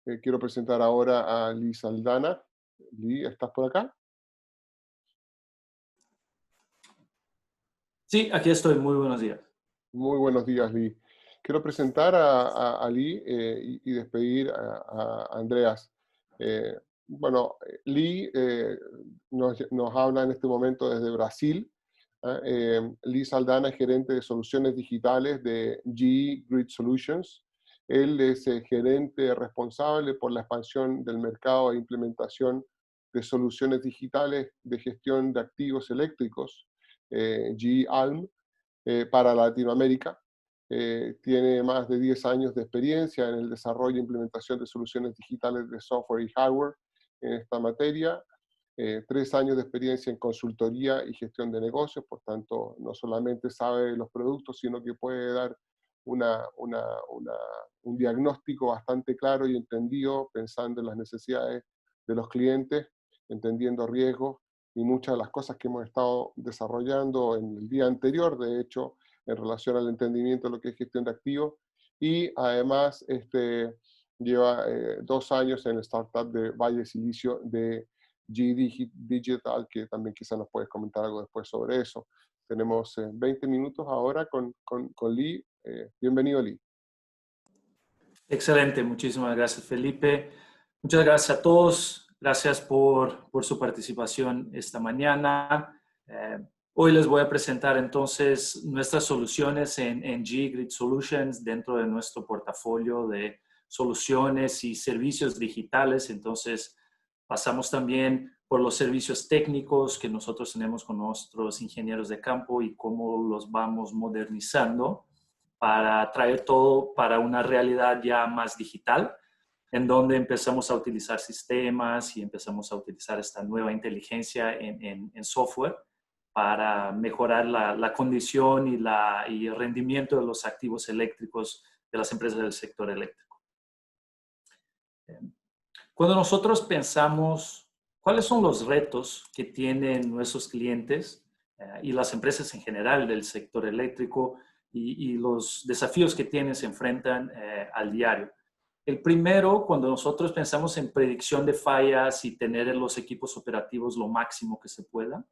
Quiero presentar ahora a Lee Saldana. Lee, ¿estás por acá? Sí, aquí estoy. Muy buenos días. Muy buenos días, Lee. Quiero presentar a Lee y despedir a Andreas. Lee nos habla en este momento desde Brasil. Lee Saldana es gerente de soluciones digitales de GE Grid Solutions. Él es gerente responsable por la expansión del mercado e implementación de soluciones digitales de gestión de activos eléctricos, GE ALM, para Latinoamérica. Tiene más de 10 años de experiencia en el desarrollo e implementación de soluciones digitales de software y hardware en esta materia. 3 años de experiencia en consultoría y gestión de negocios, por tanto, no solamente sabe los productos, sino que puede dar una, una, una, un diagnóstico bastante claro y entendido, pensando en las necesidades de los clientes, entendiendo riesgos y muchas de las cosas que hemos estado desarrollando en el día anterior, de hecho, en relación al entendimiento de lo que es gestión de activos. Y además lleva 2 años en el startup de Valle Silicio de Digital, que también quizás nos puedes comentar algo después sobre eso. Tenemos 20 minutos ahora con Lee. Bienvenido, Lee. Excelente. Muchísimas gracias, Felipe. Muchas gracias a todos. Gracias por su participación esta mañana. Hoy les voy a presentar entonces nuestras soluciones en GE Grid Solutions dentro de nuestro portafolio de soluciones y servicios digitales. Entonces, pasamos también por los servicios técnicos que nosotros tenemos con nuestros ingenieros de campo y cómo los vamos modernizando para traer todo para una realidad ya más digital, en donde empezamos a utilizar sistemas y empezamos a utilizar esta nueva inteligencia en software para mejorar la condición y el rendimiento de los activos eléctricos de las empresas del sector eléctrico. Cuando nosotros pensamos cuáles son los retos que tienen nuestros clientes y las empresas en general del sector eléctrico y los desafíos que tienen, se enfrentan al diario. El primero, cuando nosotros pensamos en predicción de fallas y tener los equipos operativos lo máximo que se pueda,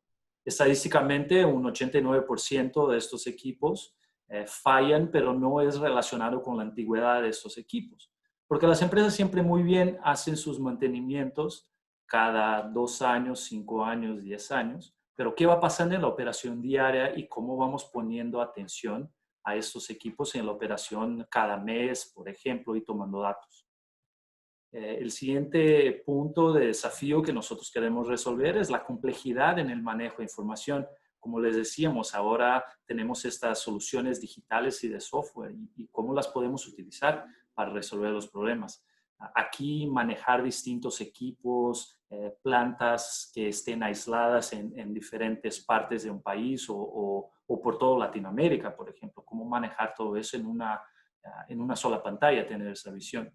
estadísticamente un 89% de estos equipos fallan, pero no es relacionado con la antigüedad de estos equipos. Porque las empresas siempre muy bien hacen sus mantenimientos cada 2 años, 5 años, 10 años, pero ¿qué va pasando en la operación diaria y cómo vamos poniendo atención a estos equipos en la operación cada mes, por ejemplo, y tomando datos? El siguiente punto de desafío que nosotros queremos resolver es la complejidad en el manejo de información. Como les decíamos, ahora tenemos estas soluciones digitales y de software y cómo las podemos utilizar para resolver los problemas. Aquí manejar distintos equipos, plantas que estén aisladas en diferentes partes de un país o por toda Latinoamérica, por ejemplo. Cómo manejar todo eso en una sola pantalla, tener esa visión.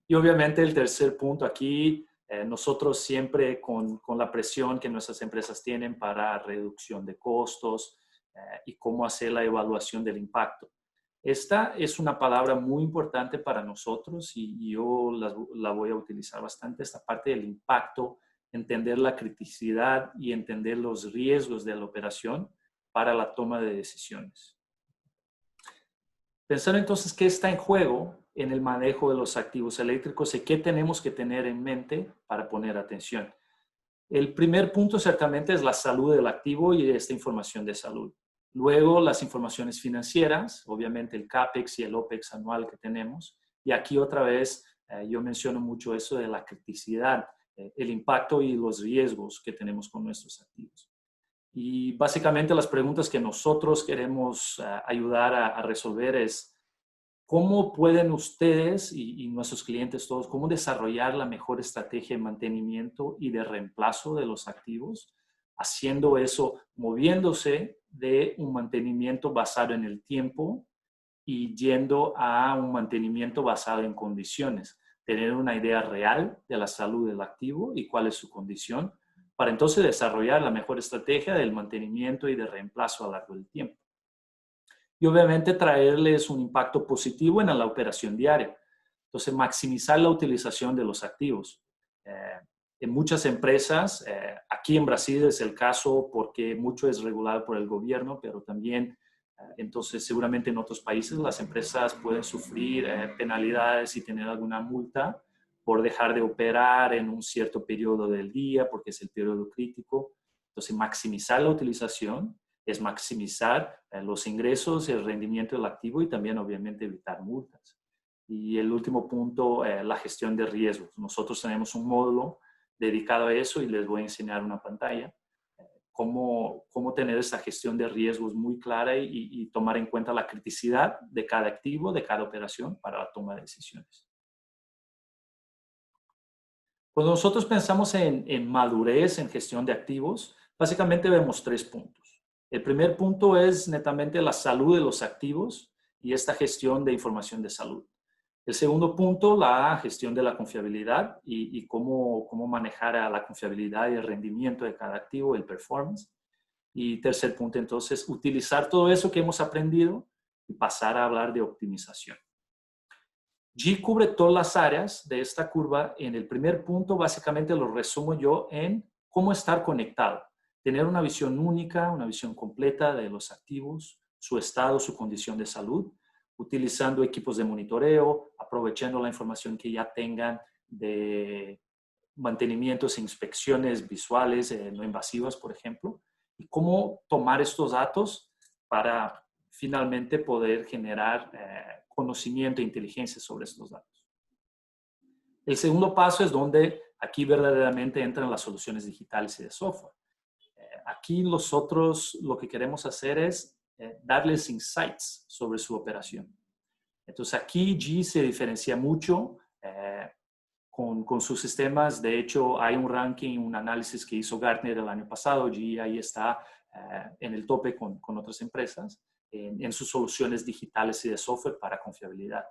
Y obviamente el tercer punto aquí, nosotros siempre con la presión que nuestras empresas tienen para reducción de costos y cómo hacer la evaluación del impacto. Esta es una palabra muy importante para nosotros y yo la voy a utilizar bastante, esta parte del impacto, entender la criticidad y entender los riesgos de la operación para la toma de decisiones. Pensar entonces qué está en juego en el manejo de los activos eléctricos y qué tenemos que tener en mente para poner atención. El primer punto ciertamente es la salud del activo y esta información de salud. Luego las informaciones financieras, obviamente el CAPEX y el OPEX anual que tenemos. Y aquí otra vez yo menciono mucho eso de la criticidad, el impacto y los riesgos que tenemos con nuestros activos. Y básicamente las preguntas que nosotros queremos ayudar a resolver es ¿cómo pueden ustedes y nuestros clientes todos, cómo desarrollar la mejor estrategia de mantenimiento y de reemplazo de los activos? Haciendo eso, moviéndose de un mantenimiento basado en el tiempo y yendo a un mantenimiento basado en condiciones. Tener una idea real de la salud del activo y cuál es su condición, para entonces desarrollar la mejor estrategia del mantenimiento y de reemplazo a lo largo del tiempo. Y obviamente traerles un impacto positivo en la operación diaria. Entonces, maximizar la utilización de los activos. En muchas empresas, aquí en Brasil es el caso porque mucho es regulado por el gobierno, pero también, entonces seguramente en otros países las empresas pueden sufrir penalidades y tener alguna multa por dejar de operar en un cierto periodo del día, porque es el periodo crítico. Entonces, maximizar la utilización es maximizar los ingresos, el rendimiento del activo y también, obviamente, evitar multas. Y el último punto, la gestión de riesgos. Nosotros tenemos un módulo dedicado a eso y les voy a enseñar una pantalla. Cómo tener esta gestión de riesgos muy clara y tomar en cuenta la criticidad de cada activo, de cada operación para la toma de decisiones. Cuando nosotros pensamos en madurez, en gestión de activos, básicamente vemos 3 puntos. El primer punto es netamente la salud de los activos y esta gestión de información de salud. El segundo punto, la gestión de la confiabilidad y cómo manejar a la confiabilidad y el rendimiento de cada activo, el performance. Y tercer punto, entonces, utilizar todo eso que hemos aprendido y pasar a hablar de optimización. G cubre todas las áreas de esta curva. En el primer punto, básicamente lo resumo yo en cómo estar conectado. Tener una visión única, una visión completa de los activos, su estado, su condición de salud, utilizando equipos de monitoreo, aprovechando la información que ya tengan de mantenimientos e inspecciones visuales no invasivas, por ejemplo, y cómo tomar estos datos para finalmente poder generar conocimiento e inteligencia sobre estos datos. El segundo paso es donde aquí verdaderamente entran las soluciones digitales y de software. Aquí nosotros lo que queremos hacer es darles insights sobre su operación. Entonces aquí G se diferencia mucho con sus sistemas. De hecho, hay un ranking, un análisis que hizo Gartner el año pasado. G ahí está en el tope con otras empresas en sus soluciones digitales y de software para confiabilidad.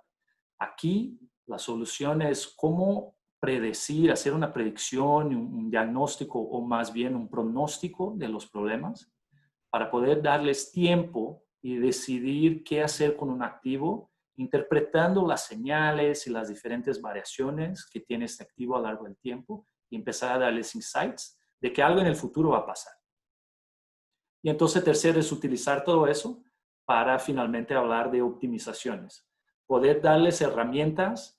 Aquí la solución es cómo predecir, hacer una predicción, un diagnóstico o más bien un pronóstico de los problemas para poder darles tiempo y decidir qué hacer con un activo, interpretando las señales y las diferentes variaciones que tiene este activo a lo largo del tiempo y empezar a darles insights de que algo en el futuro va a pasar. Y entonces, tercero es utilizar todo eso para finalmente hablar de optimizaciones. Poder darles herramientas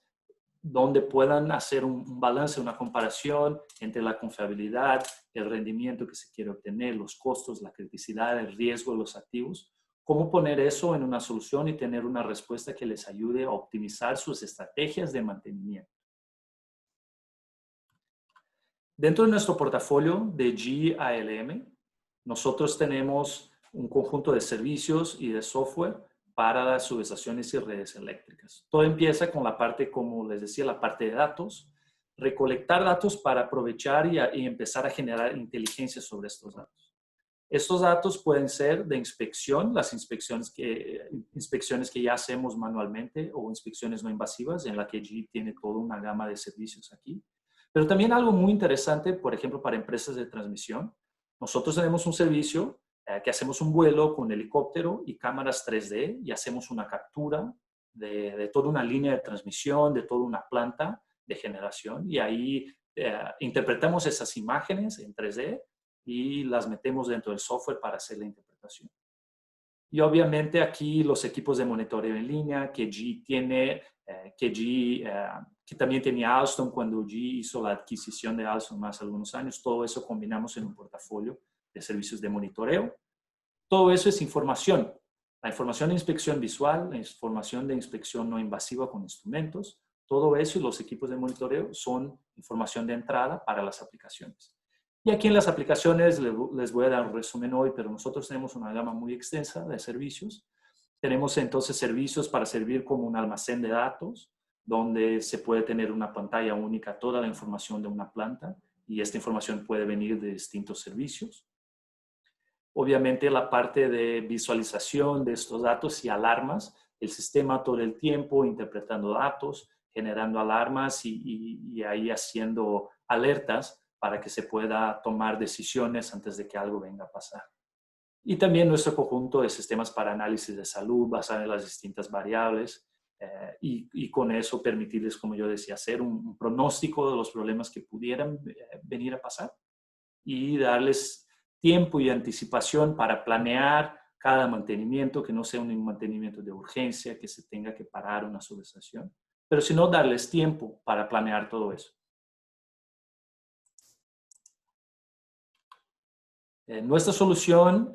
donde puedan hacer un balance, una comparación entre la confiabilidad, el rendimiento que se quiere obtener, los costos, la criticidad, el riesgo de los activos. Cómo poner eso en una solución y tener una respuesta que les ayude a optimizar sus estrategias de mantenimiento. Dentro de nuestro portafolio de GALM, nosotros tenemos un conjunto de servicios y de software para las subestaciones y redes eléctricas. Todo empieza con la parte, como les decía, la parte de datos, recolectar datos para aprovechar y empezar a generar inteligencia sobre estos datos. Estos datos pueden ser de inspección, las inspecciones que ya hacemos manualmente o inspecciones no invasivas, en la que G tiene toda una gama de servicios aquí. Pero también algo muy interesante, por ejemplo, para empresas de transmisión. Nosotros tenemos un servicio que hacemos un vuelo con helicóptero y cámaras 3D y hacemos una captura de toda una línea de transmisión, de toda una planta de generación y ahí interpretamos esas imágenes en 3D y las metemos dentro del software para hacer la interpretación. Y obviamente aquí los equipos de monitoreo en línea que G tiene, que también tenía Alstom cuando G hizo la adquisición de Alstom hace algunos años. Todo eso combinamos en un portafolio de servicios de monitoreo. Todo eso es información. La información de inspección visual, la información de inspección no invasiva con instrumentos, todo eso y los equipos de monitoreo son información de entrada para las aplicaciones. Y aquí en las aplicaciones les voy a dar un resumen hoy, pero nosotros tenemos una gama muy extensa de servicios. Tenemos entonces servicios para servir como un almacén de datos, donde se puede tener una pantalla única, toda la información de una planta, y esta información puede venir de distintos servicios. Obviamente la parte de visualización de estos datos y alarmas, el sistema todo el tiempo interpretando datos, generando alarmas y ahí haciendo alertas para que se pueda tomar decisiones antes de que algo venga a pasar. Y también nuestro conjunto de sistemas para análisis de salud basado en las distintas variables, y con eso permitirles, como yo decía, hacer un pronóstico de los problemas que pudieran venir a pasar y darles tiempo y anticipación para planear cada mantenimiento, que no sea un mantenimiento de urgencia, que se tenga que parar una subestación, pero sino darles tiempo para planear todo eso. Nuestra solución,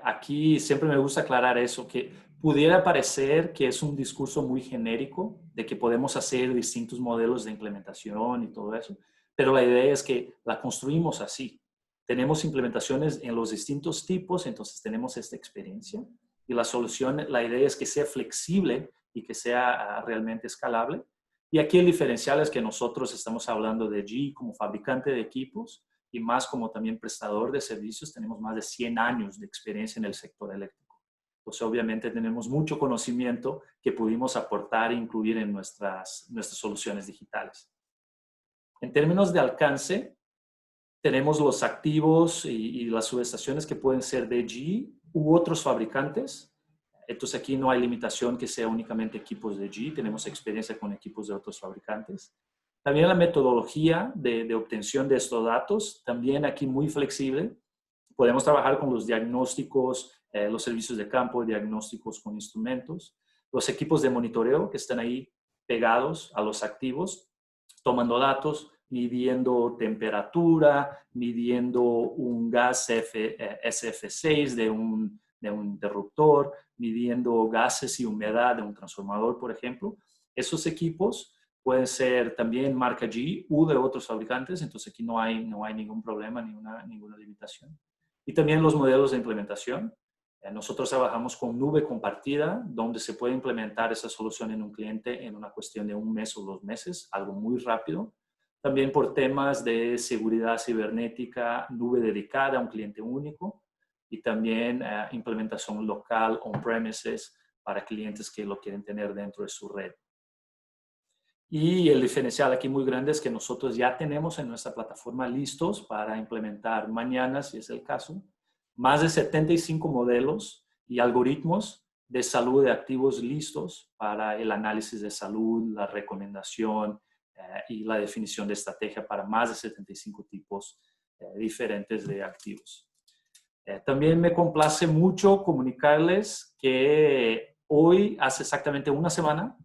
aquí siempre me gusta aclarar eso, que pudiera parecer que es un discurso muy genérico de que podemos hacer distintos modelos de implementación y todo eso, pero la idea es que la construimos así. Tenemos implementaciones en los distintos tipos, entonces tenemos esta experiencia y la solución, la idea es que sea flexible y que sea realmente escalable. Y aquí el diferencial es que nosotros estamos hablando de GE como fabricante de equipos y más como también prestador de servicios. Tenemos más de 100 años de experiencia en el sector eléctrico. Entonces, obviamente, tenemos mucho conocimiento que pudimos aportar e incluir en nuestras soluciones digitales. En términos de alcance, tenemos los activos y las subestaciones que pueden ser de GE u otros fabricantes. Entonces, aquí no hay limitación que sea únicamente equipos de GE. Tenemos experiencia con equipos de otros fabricantes. También la metodología de obtención de estos datos, también aquí muy flexible. Podemos trabajar con los diagnósticos, los servicios de campo, diagnósticos con instrumentos, los equipos de monitoreo que están ahí pegados a los activos, tomando datos, midiendo temperatura, midiendo un gas SF6 de un interruptor, midiendo gases y humedad de un transformador, por ejemplo. Esos equipos pueden ser también marca G u de otros fabricantes, entonces aquí no hay ningún problema, ninguna limitación. Y también los modelos de implementación. Nosotros trabajamos con nube compartida, donde se puede implementar esa solución en un cliente en una cuestión de 1 mes o 2 meses, algo muy rápido. También por temas de seguridad cibernética, nube dedicada a un cliente único y también implementación local on-premises para clientes que lo quieren tener dentro de su red. Y el diferencial aquí muy grande es que nosotros ya tenemos en nuestra plataforma listos para implementar mañana, si es el caso, más de 75 modelos y algoritmos de salud de activos listos para el análisis de salud, la recomendación y la definición de estrategia para más de 75 tipos diferentes de activos. También me complace mucho comunicarles que hoy, hace exactamente 1 semana,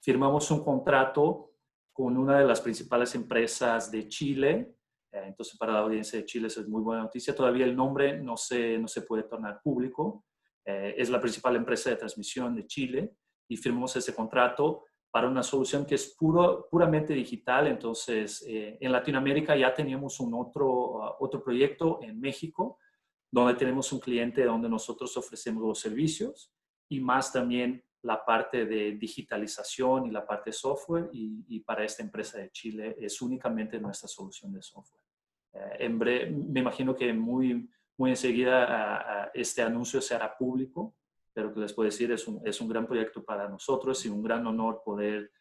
firmamos un contrato con una de las principales empresas de Chile. Entonces, para la audiencia de Chile eso es muy buena noticia. Todavía el nombre no se puede tornar público. Es la principal empresa de transmisión de Chile y firmamos ese contrato para una solución que es puramente digital. Entonces, en Latinoamérica ya teníamos otro proyecto en México, donde tenemos un cliente donde nosotros ofrecemos los servicios y más también la parte de digitalización y la parte de software, y para esta empresa de Chile es únicamente nuestra solución de software. Me imagino que muy enseguida este anuncio se hará público, pero que les puedo decir es un gran proyecto para nosotros y un gran honor poder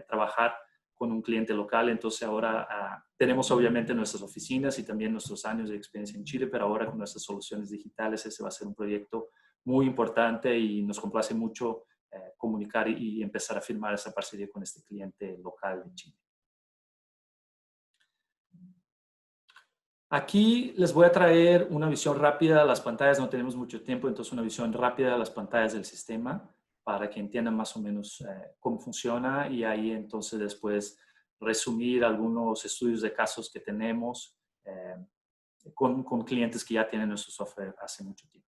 trabajar con un cliente local. Entonces ahora tenemos obviamente nuestras oficinas y también nuestros años de experiencia en Chile, pero ahora con nuestras soluciones digitales ese va a ser un proyecto muy importante y nos complace mucho comunicar y empezar a firmar esa parcería con este cliente local de Chile. Aquí les voy a traer una visión rápida de las pantallas. No tenemos mucho tiempo, entonces una visión rápida de las pantallas del sistema para que entiendan más o menos cómo funciona y ahí entonces después resumir algunos estudios de casos que tenemos con clientes que ya tienen nuestro software hace mucho tiempo.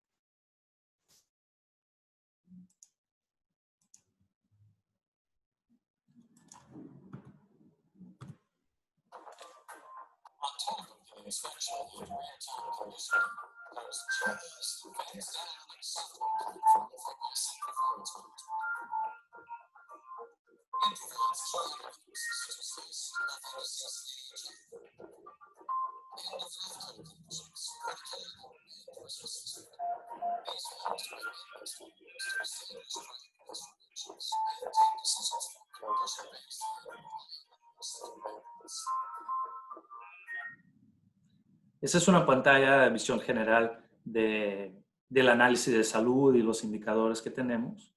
Esa es una pantalla de visión general del análisis de salud y los indicadores que tenemos.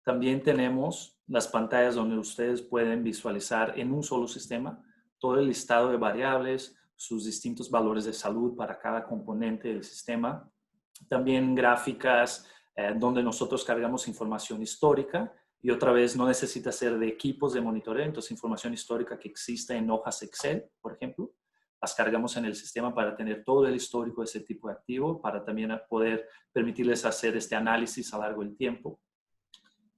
También tenemos las pantallas donde ustedes pueden visualizar en un solo sistema todo el listado de variables, sus distintos valores de salud para cada componente del sistema. También gráficas donde nosotros cargamos información histórica y otra vez no necesita ser de equipos de monitoreo, entonces información histórica que existe en hojas Excel, por ejemplo, las cargamos en el sistema para tener todo el histórico de ese tipo de activo, para también poder permitirles hacer este análisis a lo largo del tiempo.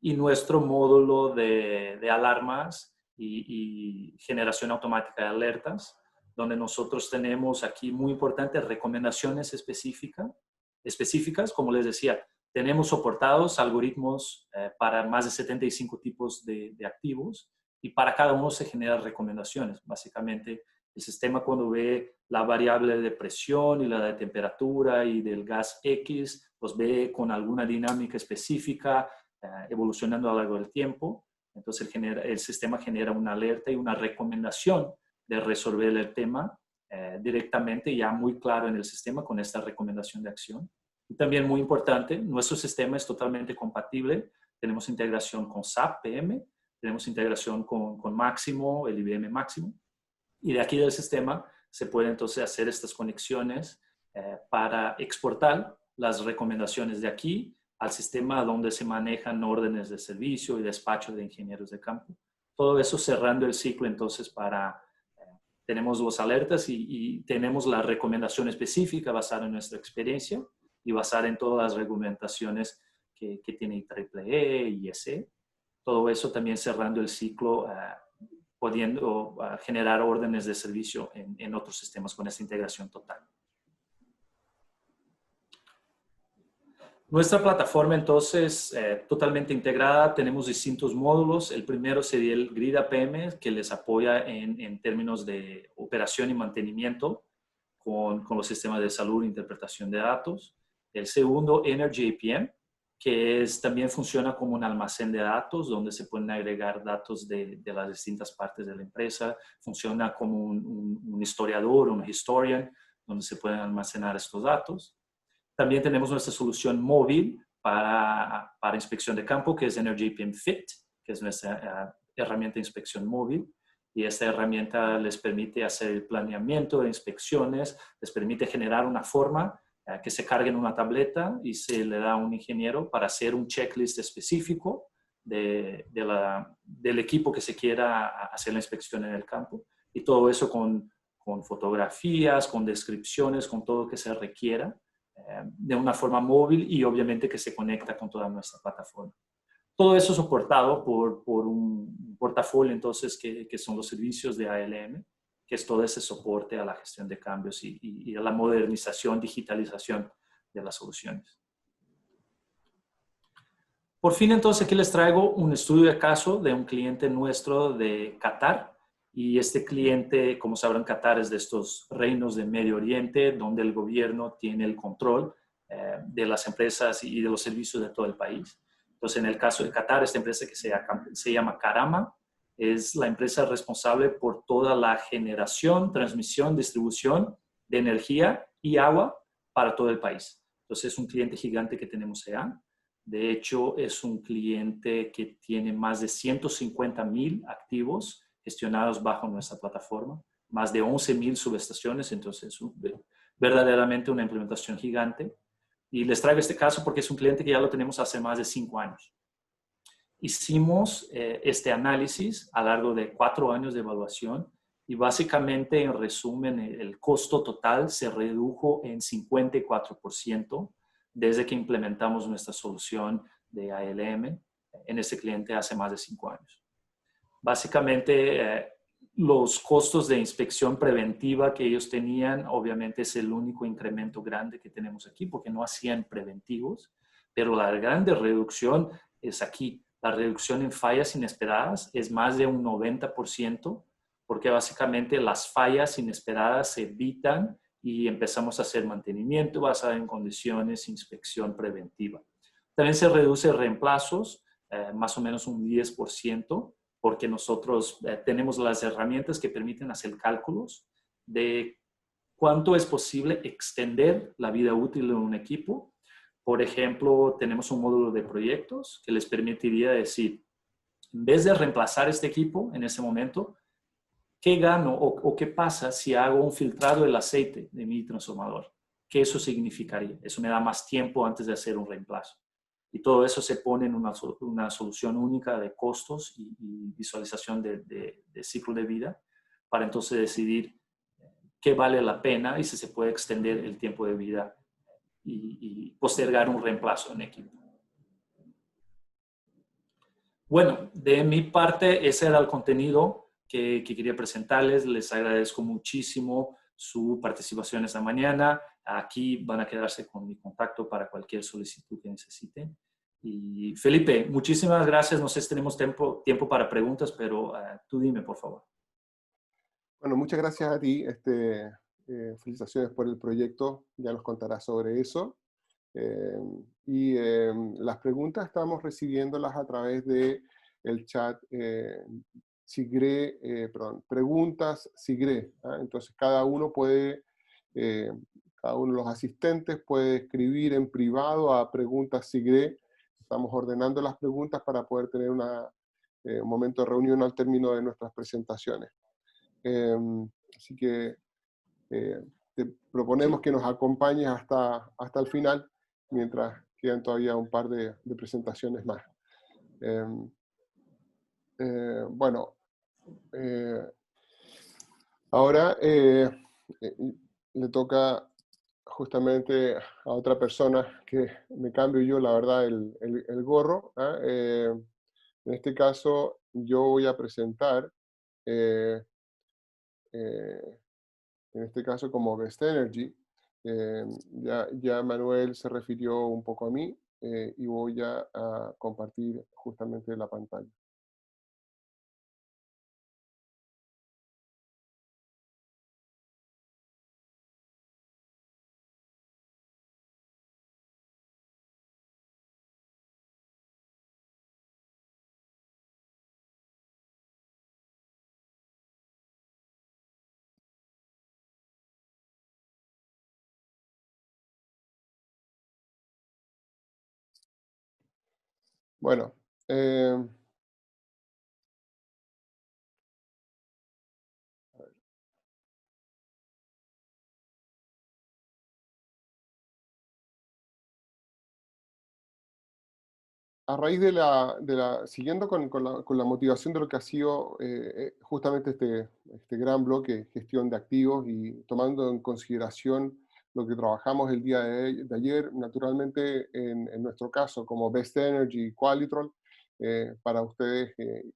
Y nuestro módulo de alarmas y generación automática de alertas, donde nosotros tenemos aquí, muy importante, recomendaciones específicas, como les decía, tenemos soportados algoritmos para más de 75 tipos de activos y para cada uno se generan recomendaciones. Básicamente, el sistema cuando ve la variable de presión y la de temperatura y del gas X, los ve con alguna dinámica específica, evolucionando a lo largo del tiempo. Entonces el sistema genera una alerta y una recomendación de resolver el tema directamente, ya muy claro en el sistema con esta recomendación de acción. Y también muy importante, nuestro sistema es totalmente compatible. Tenemos integración con SAP PM, tenemos integración con Máximo, el IBM Máximo. Y de aquí del sistema se puede entonces hacer estas conexiones para exportar las recomendaciones de aquí al sistema donde se manejan órdenes de servicio y despacho de ingenieros de campo. Todo eso cerrando el ciclo entonces tenemos los alertas y tenemos la recomendación específica basada en nuestra experiencia y basada en todas las reglamentaciones que tiene IEEE y IEC. Todo eso también cerrando el ciclo pudiendo generar órdenes de servicio en otros sistemas con esta integración total. Nuestra plataforma entonces totalmente integrada, tenemos distintos módulos. El primero sería el Grid APM que les apoya en términos de operación y mantenimiento con los sistemas de salud e interpretación de datos. El segundo, Energy APM, que también funciona como un almacén de datos donde se pueden agregar datos de las distintas partes de la empresa. Funciona como un historiador, un historian, donde se pueden almacenar estos datos. También tenemos nuestra solución móvil para inspección de campo, que es Energy APM Fit, que es nuestra herramienta de inspección móvil. Y esta herramienta les permite hacer el planeamiento de inspecciones, les permite generar una forma que se cargue en una tableta y se le da a un ingeniero para hacer un checklist específico del equipo que se quiera hacer la inspección en el campo. Y todo eso con fotografías, con descripciones, con todo lo que se requiera de una forma móvil y obviamente que se conecta con toda nuestra plataforma. Todo eso soportado por un portafolio entonces que son los servicios de ALM, que es todo ese soporte a la gestión de cambios y a la modernización, digitalización de las soluciones. Por fin, entonces, aquí les traigo un estudio de caso de un cliente nuestro de Qatar. Y este cliente, como sabrán, Qatar es de estos reinos de Medio Oriente, donde el gobierno tiene el control de las empresas y de los servicios de todo el país. Entonces, en el caso de Qatar, esta empresa que se llama Karama, es la empresa responsable por toda la generación, transmisión, distribución de energía y agua para todo el país. Entonces, es un cliente gigante que tenemos allá. De hecho, es un cliente que tiene más de 150,000 activos gestionados bajo nuestra plataforma, más de 11,000 subestaciones, entonces es verdaderamente una implementación gigante. Y les traigo este caso porque es un cliente que ya lo tenemos hace más de 5 años. Hicimos este análisis a lo largo de 4 años de evaluación y básicamente, en resumen, el costo total se redujo en 54% desde que implementamos nuestra solución de ALM en este cliente hace más de 5 años. Básicamente, los costos de inspección preventiva que ellos tenían, obviamente es el único incremento grande que tenemos aquí porque no hacían preventivos, pero la grande reducción es aquí. La reducción en fallas inesperadas es más de un 90%, porque básicamente las fallas inesperadas se evitan y empezamos a hacer mantenimiento basado en condiciones, inspección preventiva. También se reduce reemplazos, más o menos un 10%, porque nosotros tenemos las herramientas que permiten hacer cálculos de cuánto es posible extender la vida útil de un equipo. Por ejemplo, tenemos un módulo de proyectos que les permitiría decir, en vez de reemplazar este equipo en ese momento, ¿qué gano o qué pasa si hago un filtrado del aceite de mi transformador? ¿Qué eso significaría? Eso me da más tiempo antes de hacer un reemplazo. Y todo eso se pone en una solución única de costos y visualización de ciclo de vida para entonces decidir qué vale la pena y si se puede extender el tiempo de vida y postergar un reemplazo en equipo. Bueno, de mi parte, ese era el contenido que quería presentarles. Les agradezco muchísimo su participación esta mañana. Aquí van a quedarse con mi contacto para cualquier solicitud que necesiten. Y Felipe, muchísimas gracias. No sé si tenemos tiempo para preguntas, pero tú dime, por favor. Bueno, muchas gracias a ti. Felicitaciones por el proyecto. Ya nos contarás sobre eso. Las preguntas estamos recibiéndolas a través de el chat SIGRE, preguntas SIGRE. Entonces cada uno cada uno de los asistentes puede escribir en privado a preguntas SIGRE. Estamos ordenando las preguntas para poder tener un momento de reunión al término de nuestras presentaciones. Así que te proponemos que nos acompañes hasta el final, mientras quedan todavía un par de presentaciones más. Bueno, ahora le toca justamente a otra persona que me cambio yo, la verdad, el gorro. En este caso, yo voy a presentar, en este caso como Best Energy. Ya Manuel se refirió un poco a mí y voy a compartir justamente la pantalla. Bueno, a raíz siguiendo con la motivación de lo que ha sido justamente este gran bloque, gestión de activos, y tomando en consideración lo que trabajamos el día de ayer, naturalmente en nuestro caso como Best Energy y Qualitrol, para ustedes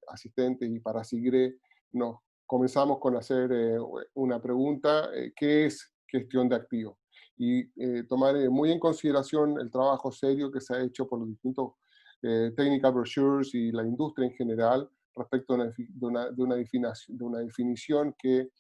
asistentes y para SIGRE, nos comenzamos con hacer una pregunta, ¿qué es gestión de activos? Y tomar muy en consideración el trabajo serio que se ha hecho por los distintos technical brochures y la industria en general respecto de una definición que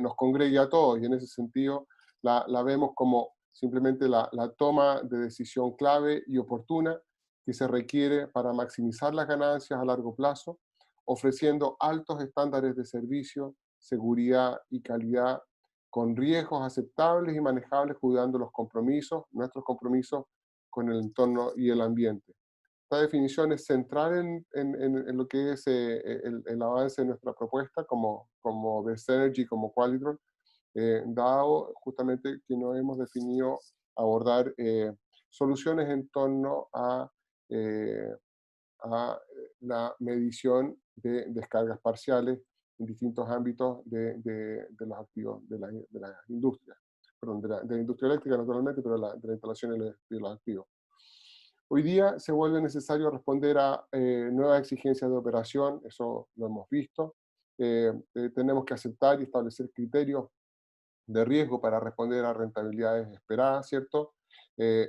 nos congregue a todos, y en ese sentido la vemos como simplemente la toma de decisión clave y oportuna que se requiere para maximizar las ganancias a largo plazo, ofreciendo altos estándares de servicio, seguridad y calidad con riesgos aceptables y manejables, cuidando nuestros compromisos con el entorno y el ambiente. Esta definición es central en lo que es el avance de nuestra propuesta como Best Energy, como Qualitrol, dado justamente que nos hemos definido abordar soluciones en torno a la medición de descargas parciales en distintos ámbitos de los activos de la industria, perdón, de la industria eléctrica naturalmente, pero de la instalación de los activos. Hoy día se vuelve necesario responder a nuevas exigencias de operación, eso lo hemos visto. Tenemos que aceptar y establecer criterios de riesgo para responder a rentabilidades esperadas, ¿cierto?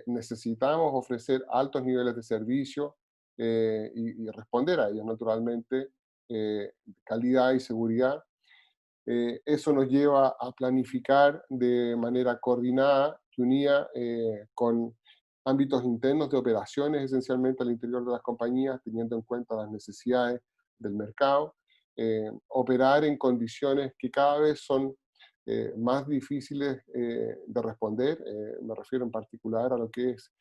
Necesitamos ofrecer altos niveles de servicio y responder a ellos, naturalmente, calidad y seguridad. Eso nos lleva a planificar de manera coordinada y unida con ámbitos internos de operaciones, esencialmente al interior de las compañías, teniendo en cuenta las necesidades del mercado, operar en condiciones que cada vez son más difíciles de responder. Me refiero en particular a lo que es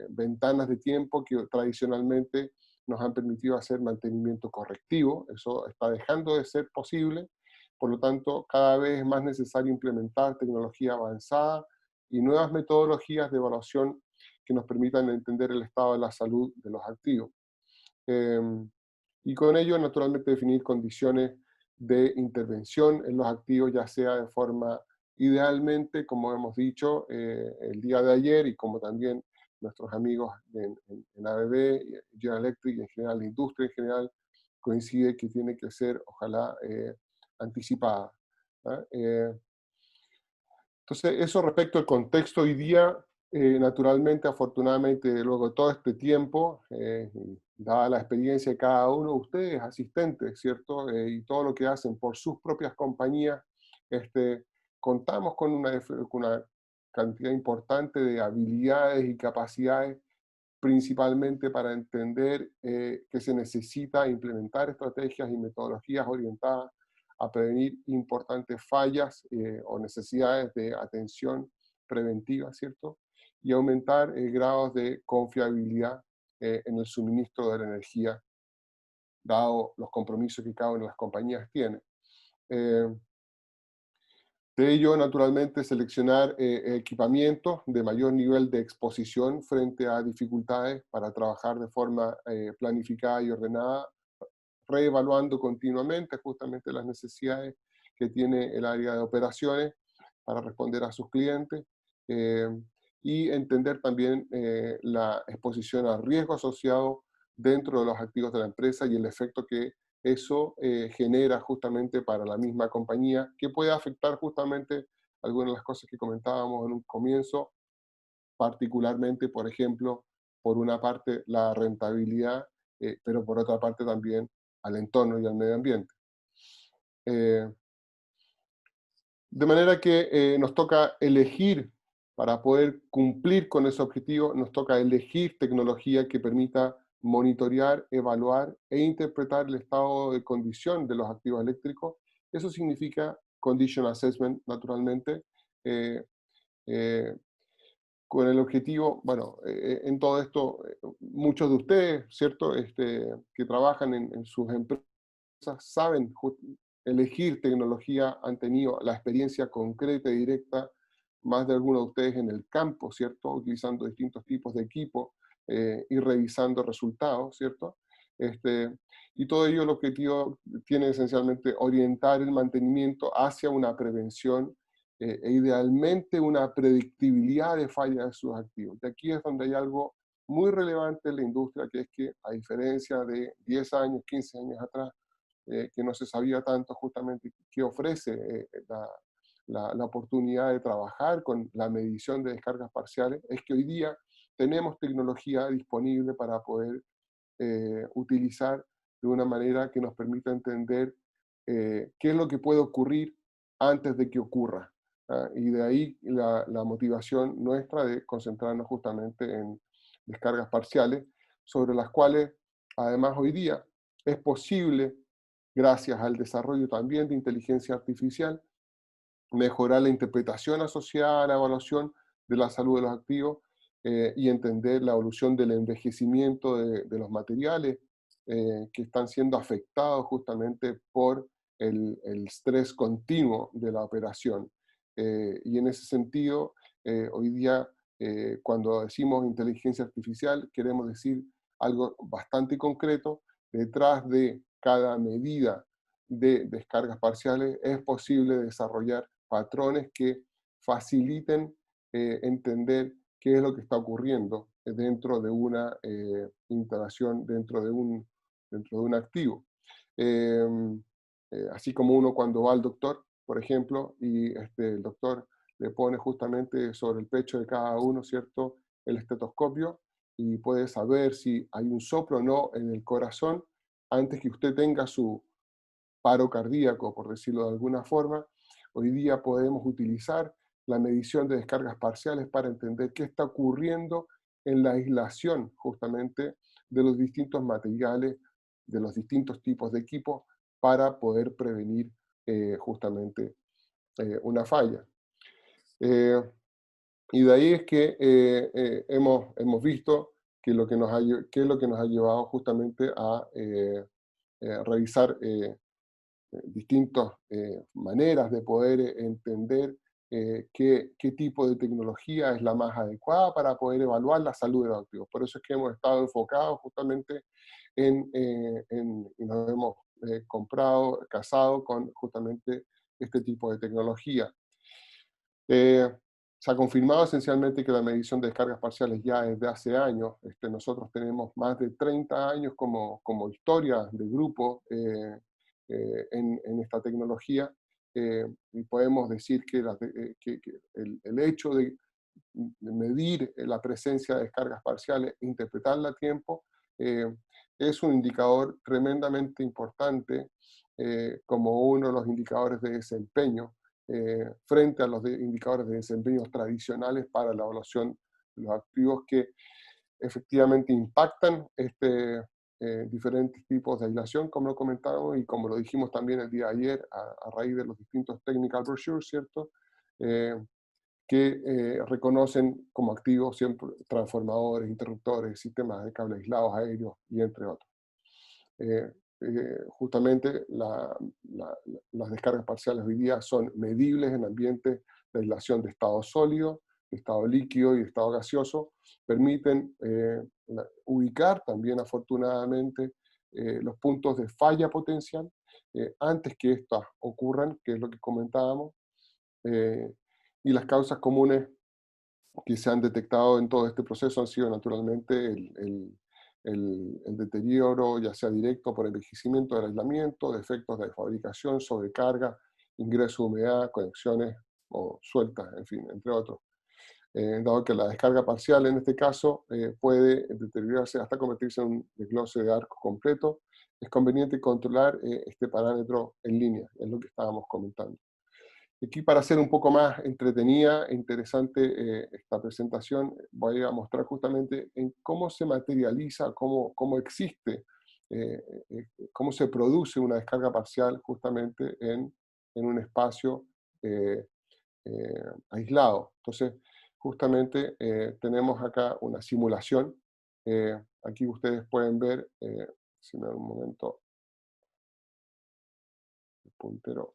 ventanas de tiempo que tradicionalmente nos han permitido hacer mantenimiento correctivo. Eso está dejando de ser posible. Por lo tanto, cada vez es más necesario implementar tecnología avanzada y nuevas metodologías de evaluación que nos permitan entender el estado de la salud de los activos. Y con ello, naturalmente, definir condiciones de intervención en los activos, ya sea de forma, idealmente, como hemos dicho el día de ayer, y como también nuestros amigos en ABB, General Electric y en general la industria en general, coincide que tiene que ser, ojalá, anticipada. ¿Ah? Entonces, eso respecto al contexto hoy día, naturalmente, afortunadamente, luego de todo este tiempo, dada la experiencia de cada uno de ustedes, asistentes, ¿cierto? Y todo lo que hacen por sus propias compañías, contamos con una cantidad importante de habilidades y capacidades, principalmente para entender que se necesita implementar estrategias y metodologías orientadas a prevenir importantes fallas o necesidades de atención preventiva, ¿cierto? Y aumentar grados de confiabilidad en el suministro de la energía, dado los compromisos que cada una de las compañías tiene. Eh, de ello, naturalmente, seleccionar equipamientos de mayor nivel de exposición frente a dificultades para trabajar de forma planificada y ordenada, reevaluando continuamente justamente las necesidades que tiene el área de operaciones para responder a sus clientes, eh, y entender también la exposición al riesgo asociado dentro de los activos de la empresa y el efecto que eso genera justamente para la misma compañía, que puede afectar justamente algunas de las cosas que comentábamos en un comienzo, particularmente, por ejemplo, por una parte la rentabilidad, pero por otra parte también al entorno y al medio ambiente. De manera que nos toca elegir, para poder cumplir con ese objetivo, nos toca elegir tecnología que permita monitorear, evaluar e interpretar el estado de condición de los activos eléctricos. Eso significa condition assessment, naturalmente, eh, eh, con el objetivo, bueno, en todo esto, muchos de ustedes, ¿cierto?, que trabajan en sus empresas, saben elegir tecnología, han tenido la experiencia concreta y directa, más de algunos de ustedes en el campo, ¿cierto? Utilizando distintos tipos de equipo y revisando resultados, ¿cierto? Y todo ello el objetivo tiene esencialmente orientar el mantenimiento hacia una prevención e idealmente una predictibilidad de fallas de sus activos. Y aquí es donde hay algo muy relevante en la industria, que es que a diferencia de 10 años, 15 años atrás, que no se sabía tanto justamente qué ofrece la oportunidad de trabajar con la medición de descargas parciales, es que hoy día tenemos tecnología disponible para poder utilizar de una manera que nos permita entender qué es lo que puede ocurrir antes de que ocurra. Y de ahí la motivación nuestra de concentrarnos justamente en descargas parciales, sobre las cuales además hoy día es posible, gracias al desarrollo también de inteligencia artificial, mejorar la interpretación asociada a la evaluación de la salud de los activos y entender la evolución del envejecimiento de los materiales que están siendo afectados justamente por el estrés continuo de la operación. Y en ese sentido, hoy día, cuando decimos inteligencia artificial, queremos decir algo bastante concreto. Detrás de cada medida de descargas parciales es posible desarrollar patrones que faciliten entender qué es lo que está ocurriendo dentro de una instalación, dentro de un activo. Así como uno cuando va al doctor, por ejemplo, y el doctor le pone justamente sobre el pecho de cada uno, ¿cierto?, el estetoscopio, y puede saber si hay un soplo o no en el corazón antes que usted tenga su paro cardíaco, por decirlo de alguna forma. Hoy día podemos utilizar la medición de descargas parciales para entender qué está ocurriendo en la aislación justamente de los distintos materiales, de los distintos tipos de equipos, para poder prevenir justamente una falla. Y de ahí es que hemos visto que, que es lo que nos ha llevado justamente a revisar distintas maneras de poder entender qué tipo de tecnología es la más adecuada para poder evaluar la salud de los activos. Por eso es que hemos estado enfocados justamente y nos hemos casado con justamente este tipo de tecnología. Se ha confirmado esencialmente que la medición de descargas parciales ya es de hace años. Nosotros tenemos más de 30 años como historia de grupo en esta tecnología, y podemos decir que, que el hecho de medir la presencia de descargas parciales, interpretarla a tiempo, es un indicador tremendamente importante como uno de los indicadores de desempeño frente a los indicadores de desempeño tradicionales para la evaluación de los activos que efectivamente impactan diferentes tipos de aislación, como lo comentábamos y como lo dijimos también el día de ayer a raíz de los distintos technical brochures, ¿cierto? Que reconocen como activos siempre transformadores, interruptores, sistemas de cable aislados aéreos y entre otros. Justamente las descargas parciales hoy día son medibles en ambientes de aislación de estado sólido, de estado líquido y de estado gaseoso, permiten ubicar también afortunadamente los puntos de falla potencial antes que estas ocurran, que es lo que comentábamos, y las causas comunes que se han detectado en todo este proceso han sido naturalmente el deterioro, ya sea directo por envejecimiento del aislamiento, defectos de fabricación, sobrecarga, ingreso de humedad, conexiones o sueltas, en fin, entre otros. Dado que la descarga parcial en este caso puede deteriorarse hasta convertirse en un desglose de arco completo, es conveniente controlar este parámetro en línea, es lo que estábamos comentando. Aquí, para hacer un poco más entretenida e interesante esta presentación, voy a mostrar justamente en cómo se materializa, cómo existe, cómo se produce una descarga parcial justamente en un espacio aislado. Entonces, justamente tenemos acá una simulación. Aquí ustedes pueden ver, si me da un momento, el puntero.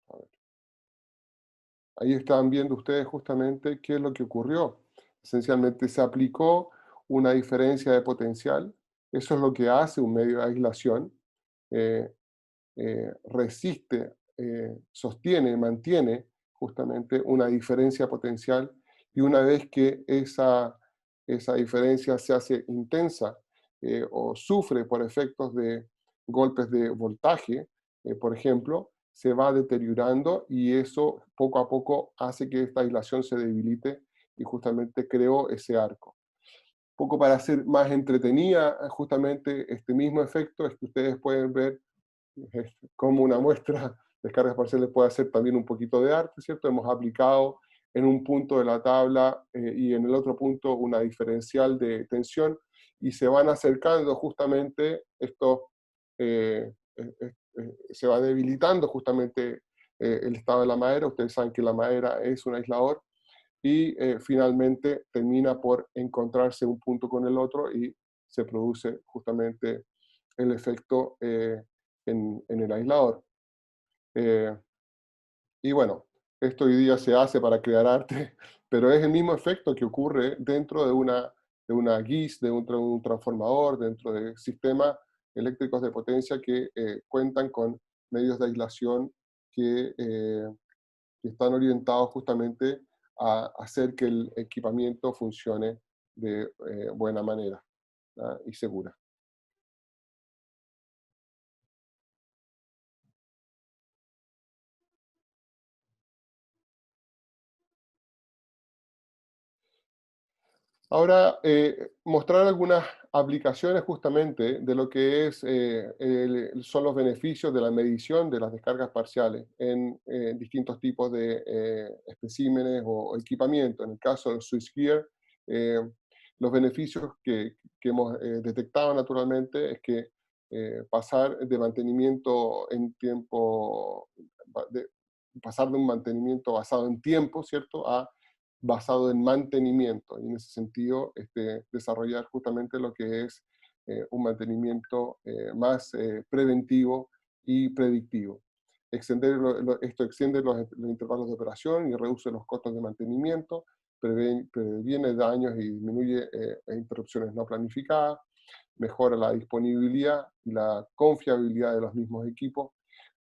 A ver. Ahí están viendo ustedes justamente qué es lo que ocurrió. Esencialmente se aplicó una diferencia de potencial. Eso es lo que hace un medio de aislación. Eh, Resiste, sostiene, mantiene justamente una diferencia potencial, y una vez que esa diferencia se hace intensa o sufre por efectos de golpes de voltaje, por ejemplo, se va deteriorando, y eso poco a poco hace que esta aislación se debilite y justamente creó ese arco. Poco para hacer más entretenida justamente este mismo efecto es que ustedes pueden ver como una muestra de descargas parciales puede hacer también un poquito de arte, ¿cierto? Hemos aplicado en un punto de la tabla y en el otro punto una diferencial de tensión, y se van acercando justamente estos, se va debilitando justamente el estado de la madera. Ustedes saben que la madera es un aislador, y finalmente termina por encontrarse un punto con el otro y se produce justamente el efecto en el aislador. Y bueno, esto hoy día se hace para crear arte, pero es el mismo efecto que ocurre dentro de una GIS, un transformador, dentro de sistemas eléctricos de potencia que cuentan con medios de aislación que están orientados justamente a hacer que el equipamiento funcione de buena manera, y segura. Ahora, mostrar algunas aplicaciones justamente de lo que son los beneficios de la medición de las descargas parciales en distintos tipos de especímenes o equipamiento. En el caso del switchgear, los beneficios que hemos detectado naturalmente es que pasar de mantenimiento en tiempo, pasar de un mantenimiento basado en tiempo, ¿cierto?, a basado en mantenimiento, y en ese sentido desarrollar justamente lo que es un mantenimiento más preventivo y predictivo. Esto extiende los intervalos de operación y reduce los costos de mantenimiento, previene daños y disminuye interrupciones no planificadas, mejora la disponibilidad y la confiabilidad de los mismos equipos,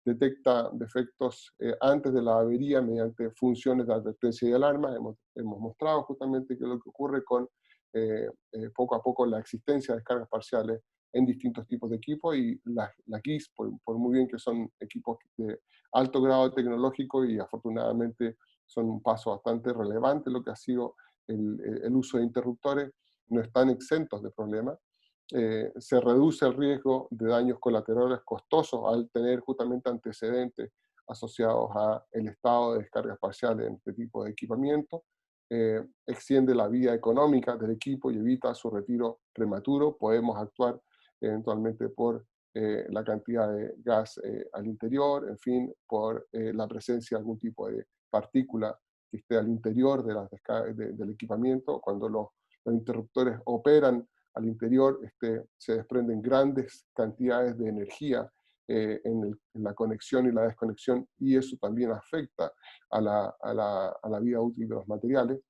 detecta defectos antes de la avería mediante funciones de advertencia y alarma. Hemos mostrado justamente que lo que ocurre con poco a poco la existencia de descargas parciales en distintos tipos de equipos, y las GIS, por muy bien que son equipos de alto grado tecnológico y afortunadamente son un paso bastante relevante en lo que ha sido el uso de interruptores, no están exentos de problemas. Se reduce el riesgo de daños colaterales costosos al tener justamente antecedentes asociados al estado de descargas parciales en este tipo de equipamiento. Extiende la vida económica del equipo y evita su retiro prematuro. Podemos actuar eventualmente por la cantidad de gas al interior, en fin, por la presencia de algún tipo de partícula que esté al interior del equipamiento. Cuando los interruptores operan al interior, se desprenden grandes cantidades de energía en la conexión y la desconexión, y eso también afecta a la vida útil de los materiales.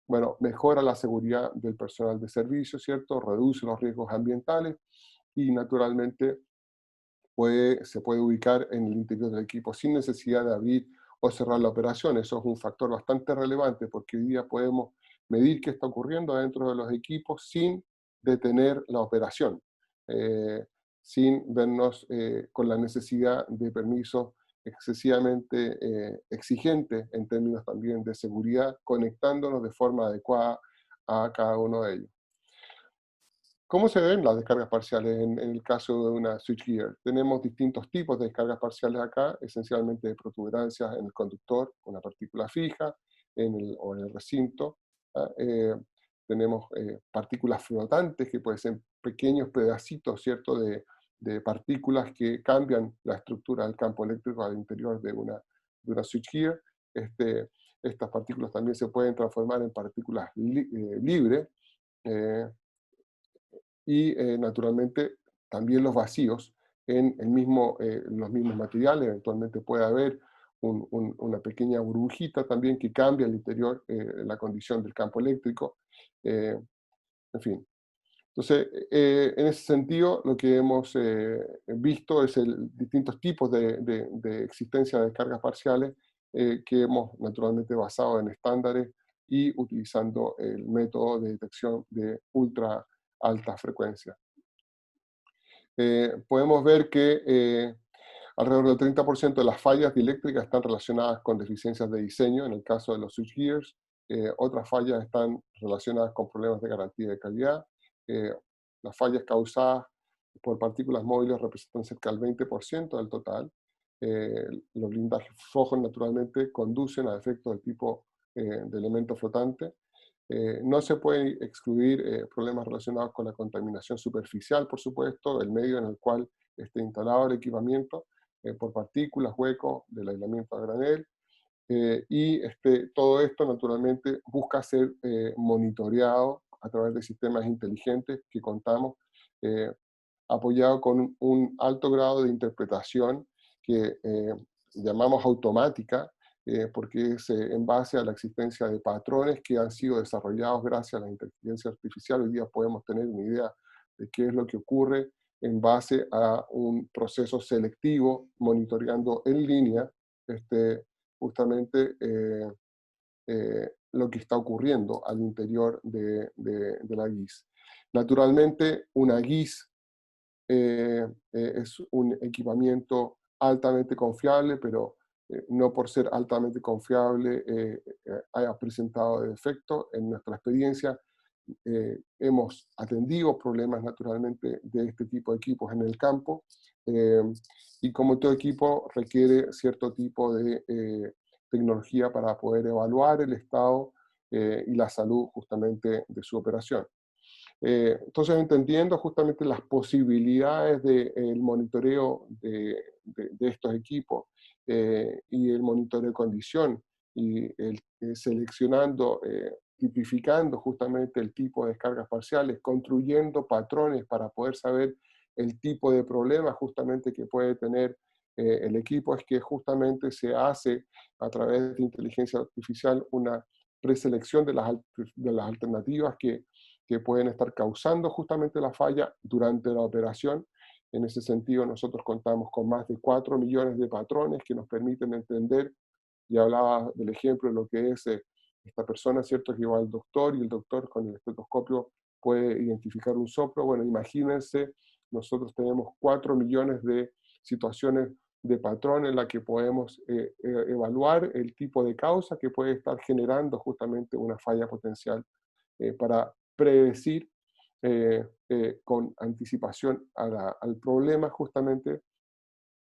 Bueno, mejora la seguridad del personal de servicio, ¿cierto? Reduce los riesgos ambientales y naturalmente se puede ubicar en el interior del equipo sin necesidad de abrir o cerrar la operación. Eso es un factor bastante relevante porque hoy día podemos medir qué está ocurriendo dentro de los equipos sin detener la operación, sin vernos con la necesidad de permisos excesivamente exigentes en términos también de seguridad, conectándonos de forma adecuada a cada uno de ellos. ¿Cómo se ven las descargas parciales en el caso de una switchgear? Tenemos distintos tipos de descargas parciales acá, esencialmente de protuberancias en el conductor, una partícula fija, o en el recinto. ¿Ah? Tenemos partículas flotantes, que pueden ser pequeños pedacitos, ¿cierto?, de partículas que cambian la estructura del campo eléctrico al interior de una switchgear. Estas partículas también se pueden transformar en partículas libres, y naturalmente también los vacíos en los mismos materiales. Eventualmente puede haber una pequeña burbujita también que cambia al interior la condición del campo eléctrico. En fin. Entonces, en ese sentido, lo que hemos visto es distintos tipos de existencia de descargas parciales que hemos naturalmente basado en estándares y utilizando el método de detección de ultra alta frecuencia. Podemos ver que alrededor del 30% de las fallas dieléctricas están relacionadas con deficiencias de diseño, en el caso de los switchgears. Otras fallas están relacionadas con problemas de garantía de calidad. Las fallas causadas por partículas móviles representan cerca del 20% del total. Los blindajes flojos naturalmente conducen a defectos del tipo de elemento flotante. No se pueden excluir problemas relacionados con la contaminación superficial, por supuesto, el medio en el cual esté instalado el equipamiento, por partículas, huecos, del aislamiento a granel, y todo esto naturalmente busca ser monitoreado a través de sistemas inteligentes que contamos, apoyado con un alto grado de interpretación que llamamos automática, porque es en base a la existencia de patrones que han sido desarrollados gracias a la inteligencia artificial. Hoy día podemos tener una idea de qué es lo que ocurre en base a un proceso selectivo, monitoreando en línea justamente lo que está ocurriendo al interior de la GIS. Naturalmente, una GIS es un equipamiento altamente confiable, pero no por ser altamente confiable haya presentado defectos. En nuestra experiencia hemos atendido problemas naturalmente de este tipo de equipos en el campo, y como todo equipo requiere cierto tipo de tecnología para poder evaluar el estado y la salud justamente de su operación. Entonces, entendiendo justamente las posibilidades del monitoreo de estos equipos y el monitoreo de condición y seleccionando, tipificando justamente el tipo de descargas parciales, construyendo patrones para poder saber el tipo de problema justamente que puede tener el equipo, es que justamente se hace a través de inteligencia artificial una preselección de las alternativas que pueden estar causando justamente la falla durante la operación. En ese sentido, nosotros contamos con más de 4 millones de patrones que nos permiten entender, y hablaba del ejemplo de lo que es esta persona, ¿cierto?, que va al doctor y el doctor con el estetoscopio puede identificar un soplo. Bueno, imagínense, nosotros tenemos 4 millones de situaciones de patrón en la que podemos evaluar el tipo de causa que puede estar generando justamente una falla potencial para predecir con anticipación al problema justamente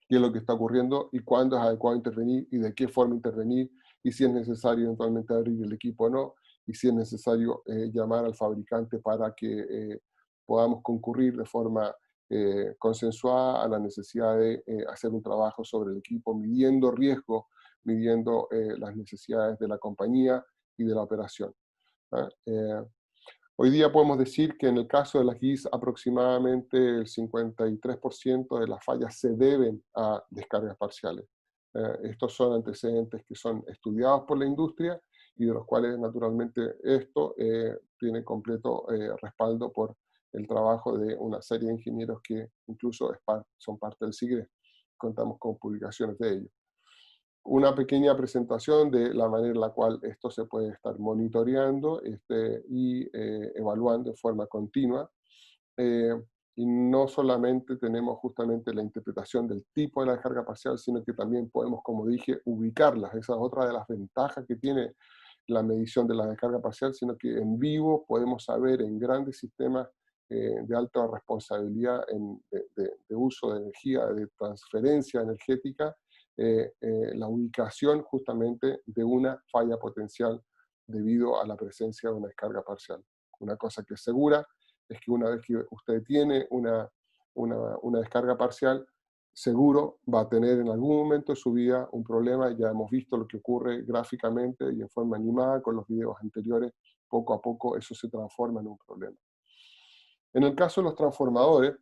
qué es lo que está ocurriendo y cuándo es adecuado intervenir y de qué forma intervenir y si es necesario eventualmente abrir el equipo o no y si es necesario llamar al fabricante para que podamos concurrir de forma consensuada a la necesidad de hacer un trabajo sobre el equipo, midiendo riesgos, midiendo las necesidades de la compañía y de la operación. ¿Ah? Hoy día podemos decir que en el caso de las GIS aproximadamente el 53% de las fallas se deben a descargas parciales. Estos son antecedentes que son estudiados por la industria y de los cuales naturalmente esto tiene completo respaldo por el trabajo de una serie de ingenieros que incluso son parte del SIGRE. Contamos con publicaciones de ellos. Una pequeña presentación de la manera en la cual esto se puede estar monitoreando y evaluando de forma continua. Eh, y no solamente tenemos justamente la interpretación del tipo de la descarga parcial, sino que también podemos, como dije, ubicarlas. Esa es otra de las ventajas que tiene la medición de la descarga parcial, sino que en vivo podemos saber en grandes sistemas de alta responsabilidad de uso de energía, de transferencia energética, la ubicación justamente de una falla potencial debido a la presencia de una descarga parcial. Una cosa que es segura es que una vez que usted tiene una descarga parcial, seguro va a tener en algún momento de su vida un problema. Ya hemos visto lo que ocurre gráficamente y en forma animada con los videos anteriores. Poco a poco eso se transforma en un problema. En el caso de los transformadores,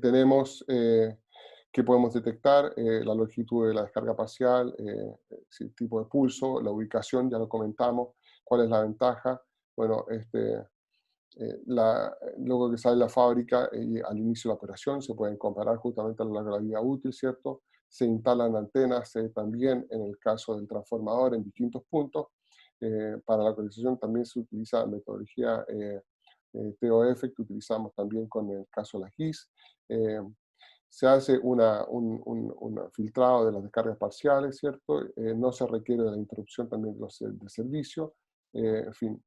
tenemos que podemos detectar la longitud de la descarga parcial, el tipo de pulso, la ubicación, ya lo comentamos, cuál es la ventaja. Bueno, luego que sale la fábrica y al inicio de la operación se pueden comparar justamente a la larga vida útil, ¿cierto? Se instalan antenas también en el caso del transformador en distintos puntos. Para la actualización también se utiliza metodología TOF que utilizamos también con el caso de la GIS. Se hace un filtrado de las descargas parciales, ¿cierto? No se requiere de la interrupción también del servicio. En fin,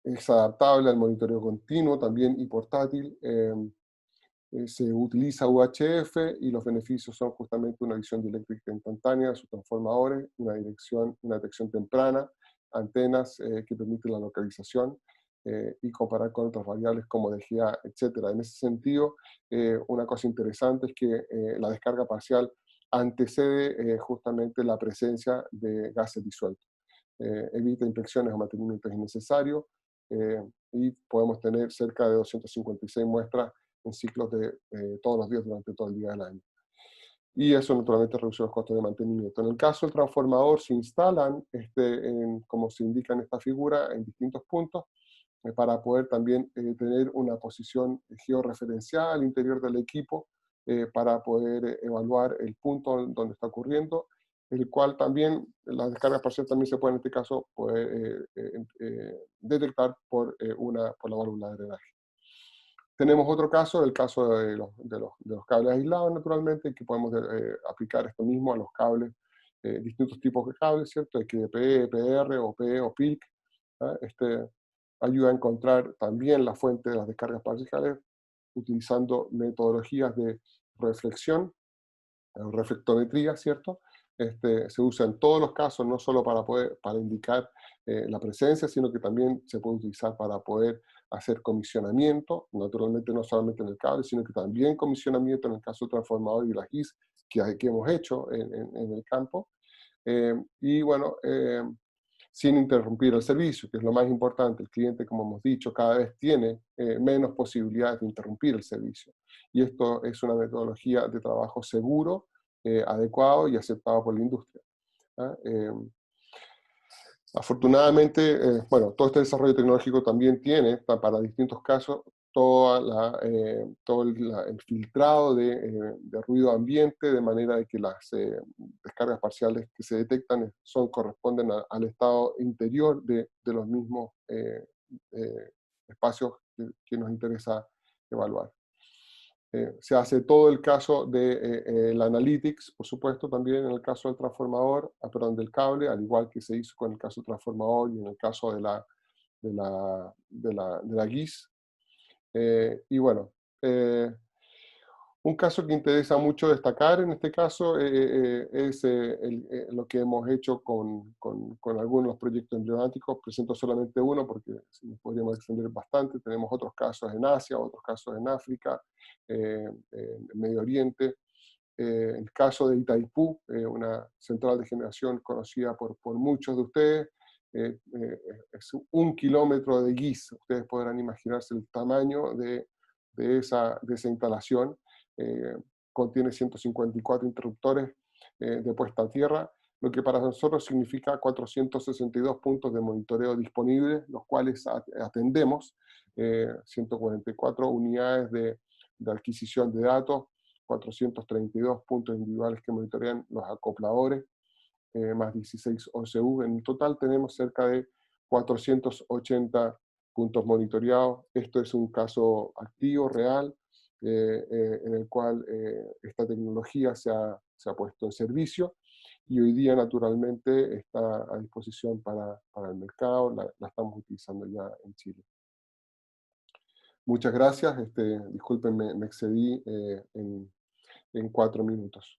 es adaptable al monitoreo continuo también y portátil. Se utiliza UHF y los beneficios son justamente una visión dieléctrica instantánea de sus transformadores, una detección temprana, antenas que permiten la localización y comparar con otras variables como DGA, etc. En ese sentido, una cosa interesante es que la descarga parcial antecede justamente la presencia de gases disueltos. Evita inspecciones o mantenimientos innecesarios y podemos tener cerca de 256 muestras en ciclos de todos los días durante todo el día del año. Y eso naturalmente reduce los costos de mantenimiento. En el caso del transformador se instalan, como se indica en esta figura, en distintos puntos para poder también tener una posición georreferencial al interior del equipo para poder evaluar el punto donde está ocurriendo, el cual también, las descargas parciales también se pueden en este caso poder detectar por la válvula de drenaje. Tenemos otro caso, el caso de los cables aislados, naturalmente, que podemos aplicar esto mismo a los cables, distintos tipos de cables, ¿cierto? XDPE, EPR, OP o PIC. ¿Ah? Ayuda a encontrar también la fuente de las descargas parciales utilizando metodologías de reflexión, reflectometría, ¿cierto? se usa en todos los casos, no solo para indicar la presencia, sino que también se puede utilizar para poder hacer comisionamiento, naturalmente no solamente en el cable, sino que también comisionamiento en el caso del transformador y la GIS que hemos hecho en el campo. Y bueno, sin interrumpir el servicio, que es lo más importante. El cliente, como hemos dicho, cada vez tiene menos posibilidades de interrumpir el servicio. Y esto es una metodología de trabajo seguro, adecuado y aceptado por la industria. ¿Ah? Afortunadamente, bueno, todo este desarrollo tecnológico también tiene, para distintos casos, todo el filtrado de ruido ambiente, de manera de que las descargas parciales que se detectan corresponden al estado interior de los mismos espacios que nos interesa evaluar. Se hace todo el caso del analytics, por supuesto, también en el caso del transformador, perdón, del cable, al igual que se hizo con el caso del transformador y en el caso de la GIS. Y bueno, un caso que interesa mucho destacar en este caso es lo que hemos hecho con algunos de los proyectos emblemáticos. Presento solamente uno porque si nos podríamos extender bastante. Tenemos otros casos en Asia, otros casos en África, en Medio Oriente. El caso de Itaipú, una central de generación conocida por muchos de ustedes, es 1 kilómetro de GIS. Ustedes podrán imaginarse el tamaño de esa instalación. Contiene 154 interruptores de puesta a tierra, lo que para nosotros significa 462 puntos de monitoreo disponibles, los cuales atendemos, 144 unidades de adquisición de datos, 432 puntos individuales que monitorean los acopladores, más 16 OCU. En total tenemos cerca de 480 puntos monitoreados. Esto es un caso activo, real, en el cual esta tecnología se ha puesto en servicio y hoy día naturalmente está a disposición para el mercado, la estamos utilizando ya en Chile. Muchas gracias, discúlpenme, me excedí en 4 minutos.